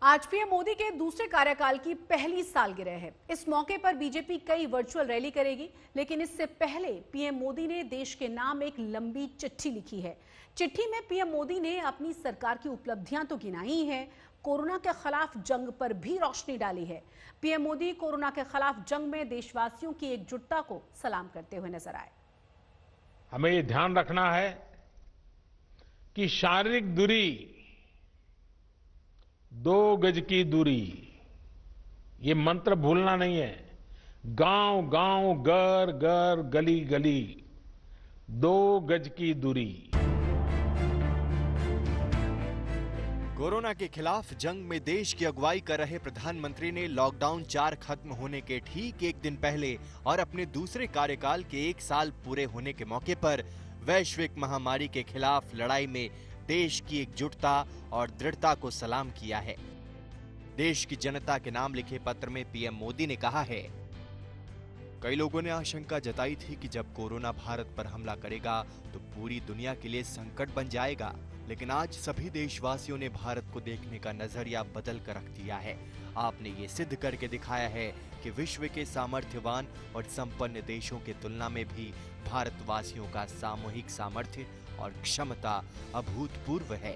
आज पीएम मोदी के दूसरे कार्यकाल की पहली सालगिरह है। इस मौके पर बीजेपी कई वर्चुअल रैली करेगी, लेकिन इससे पहले पीएम मोदी ने देश के नाम एक लंबी चिट्ठी लिखी है। चिट्ठी में पीएम मोदी ने अपनी सरकार की उपलब्धियां तो गिनाई हैं, कोरोना के खिलाफ जंग पर भी रोशनी डाली है। पीएम मोदी कोरोना के खिलाफ जंग में देशवासियों की एकजुटता को सलाम करते हुए नजर आए। हमें ये ध्यान रखना है कि शारीरिक दूरी, 2 गज की दूरी, ये मंत्र भूलना नहीं है। गांव गांव, घर घर, गली गली, 2 गज की दूरी। कोरोना के खिलाफ जंग में देश की अगुवाई कर रहे प्रधानमंत्री ने लॉकडाउन 4 खत्म होने के ठीक एक दिन पहले और अपने दूसरे कार्यकाल के 1 साल पूरे होने के मौके पर वैश्विक महामारी के खिलाफ लड़ाई में देश की एकजुटता और दृढ़ता को सलाम किया है। देश की जनता के नाम लिखे पत्र में पीएम मोदी ने कहा है, कई लोगों ने आशंका जताई थी कि जब कोरोना भारत पर हमला करेगा तो पूरी दुनिया के लिए संकट बन जाएगा, लेकिन आज सभी देशवासियों ने भारत को देखने का नजरिया बदल कर रख दिया है। आपने ये सिद्ध करके दिखाया है कि विश्व के सामर्थ्यवान और संपन्न देशों की तुलना में भी भारतवासियों का सामूहिक सामर्थ्य और क्षमता अभूतपूर्व है।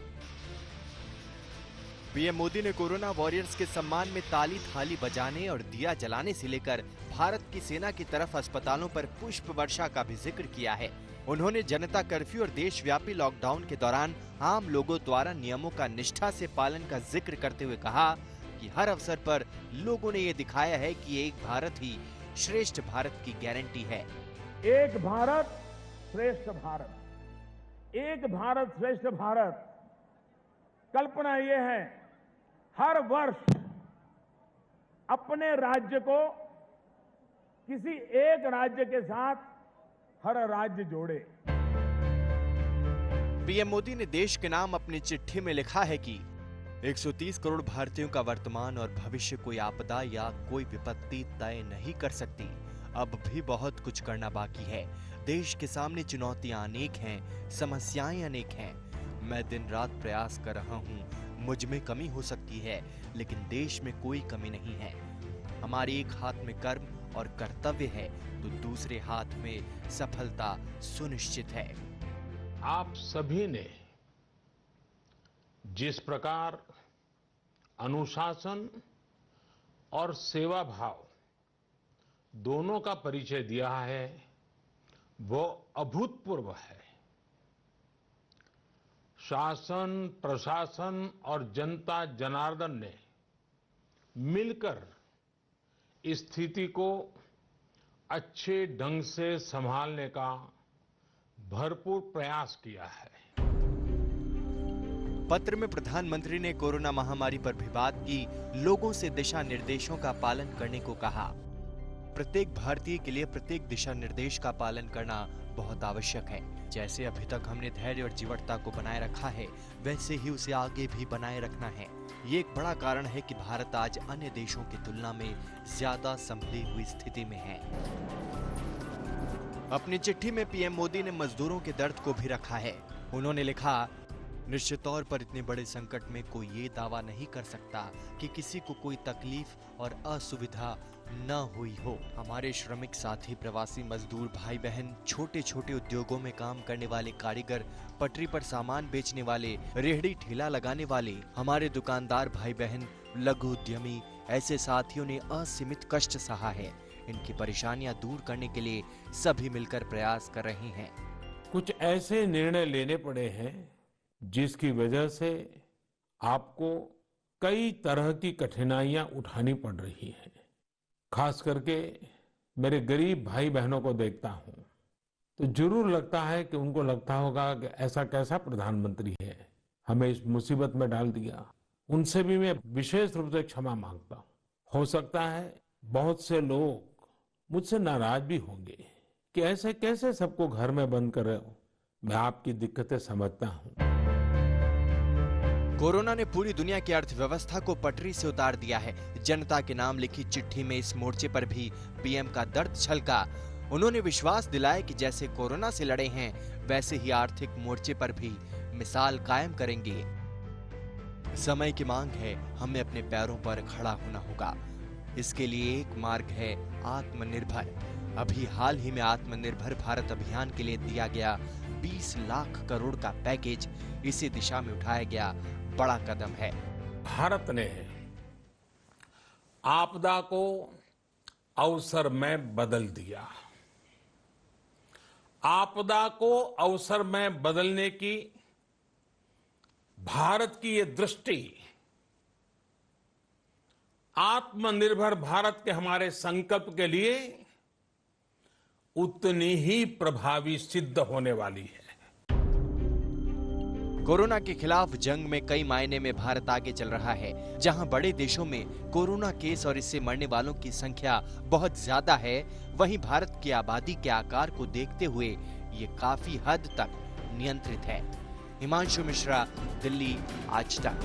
पीएम मोदी ने कोरोना वॉरियर्स के सम्मान में ताली थाली बजाने और दिया जलाने से लेकर भारत की सेना की तरफ अस्पतालों पर पुष्प वर्षा का भी जिक्र किया है। उन्होंने जनता कर्फ्यू और देशव्यापी लॉकडाउन के दौरान आम लोगों द्वारा नियमों का निष्ठा से पालन का जिक्र करते हुए कहा कि हर अवसर पर लोगों ने ये दिखाया है कि एक भारत ही श्रेष्ठ भारत की गारंटी है। एक भारत श्रेष्ठ भारत, एक भारत श्रेष्ठ भारत। कल्पना यह है, हर वर्ष अपने राज्य को किसी एक राज्य के साथ हर राज्य जोड़े। पीएम मोदी ने देश के नाम अपनी चिट्ठी में लिखा है कि 130 करोड़ भारतीयों का वर्तमान और भविष्य कोई आपदा या कोई विपत्ति तय नहीं कर सकती। अब भी बहुत कुछ करना बाकी है। देश के सामने चुनौतियां अनेक हैं, समस्याएं अनेक हैं। मैं दिन रात प्रयास कर रहा हूं। मुझ में कमी हो सकती है, लेकिन देश में कोई कमी नहीं है। हमारे एक हाथ में कर्म और कर्तव्य है, तो दूसरे हाथ में सफलता सुनिश्चित है। आप सभी ने जिस प्रकार अनुशासन और सेवा भाव दोनों का परिचय दिया है, वो अभूतपूर्व है। शासन, प्रशासन और जनता जनार्दन ने मिलकर इस स्थिति को अच्छे ढंग से संभालने का भरपूर प्रयास किया है। पत्र में प्रधानमंत्री ने कोरोना महामारी पर भी बात की, लोगों से दिशा निर्देशों का पालन करने को कहा। प्रत्येक भारतीय के लिए प्रत्येक दिशा निर्देश का पालन करना बहुत आवश्यक है। जैसे अभी तक हमने धैर्य और जीवटता को बनाए रखा है, वैसे ही उसे आगे भी बनाए रखना है। ये एक बड़ा कारण है कि भारत आज अन्य देशों की तुलना में ज्यादा संभली हुई स्थिति में है। अपनी चिट्ठी में पीएम मोदी ने मजदूरों के दर्द को भी रखा है। उन्होंने लिखा, निश्चित तौर पर इतने बड़े संकट में कोई ये दावा नहीं कर सकता कि किसी को कोई तकलीफ और असुविधा न हुई हो। हमारे श्रमिक साथी, प्रवासी मजदूर भाई बहन, छोटे छोटे उद्योगों में काम करने वाले कारीगर, पटरी पर सामान बेचने वाले, रेहड़ी ठेला लगाने वाले, हमारे दुकानदार भाई बहन, लघु उद्यमी, ऐसे साथियों ने असीमित कष्ट सहा है। इनकी परेशानियां दूर करने के लिए सभी मिलकर प्रयास कर रहे हैं। कुछ ऐसे निर्णय लेने पड़े हैं जिसकी वजह से आपको कई तरह की कठिनाइयां उठानी पड़ रही हैं। खास करके मेरे गरीब भाई बहनों को देखता हूं तो जरूर लगता है कि उनको लगता होगा कि ऐसा कैसा प्रधानमंत्री है, हमें इस मुसीबत में डाल दिया। उनसे भी मैं विशेष रूप से क्षमा मांगता हूं। हो सकता है बहुत से लोग मुझसे नाराज भी होंगे कि ऐसे कैसे सबको घर में बंद कर रहे हो। मैं आपकी दिक्कतें समझता हूं। कोरोना ने पूरी दुनिया की अर्थव्यवस्था को पटरी से उतार दिया है। जनता के नाम लिखी चिट्ठी में इस मोर्चे पर भी पीएम का दर्द छलका। उन्होंने विश्वास दिलाया कि जैसे कोरोना से लड़े हैं, वैसे ही आर्थिक मोर्चे पर भी मिसाल कायम करेंगे। समय की मांग है, हमें अपने पैरों पर खड़ा होना होगा। इसके लिए एक मार्ग है आत्मनिर्भर। अभी हाल ही में आत्मनिर्भर भारत अभियान के लिए दिया गया 20 लाख करोड़ का पैकेज इसी दिशा में उठाया गया बड़ा कदम है। भारत ने आपदा को अवसर में बदल दिया। आपदा को अवसर में बदलने की भारत की ये दृष्टि आत्मनिर्भर भारत के हमारे संकल्प के लिए उतनी ही प्रभावी सिद्ध होने वाली है। कोरोना के खिलाफ जंग में कई मायने में भारत आगे चल रहा है। जहां बड़े देशों में कोरोना केस और इससे मरने वालों की संख्या बहुत ज्यादा है, वहीं भारत की आबादी के आकार को देखते हुए ये काफी हद तक नियंत्रित है। हिमांशु मिश्रा, दिल्ली, आज तक।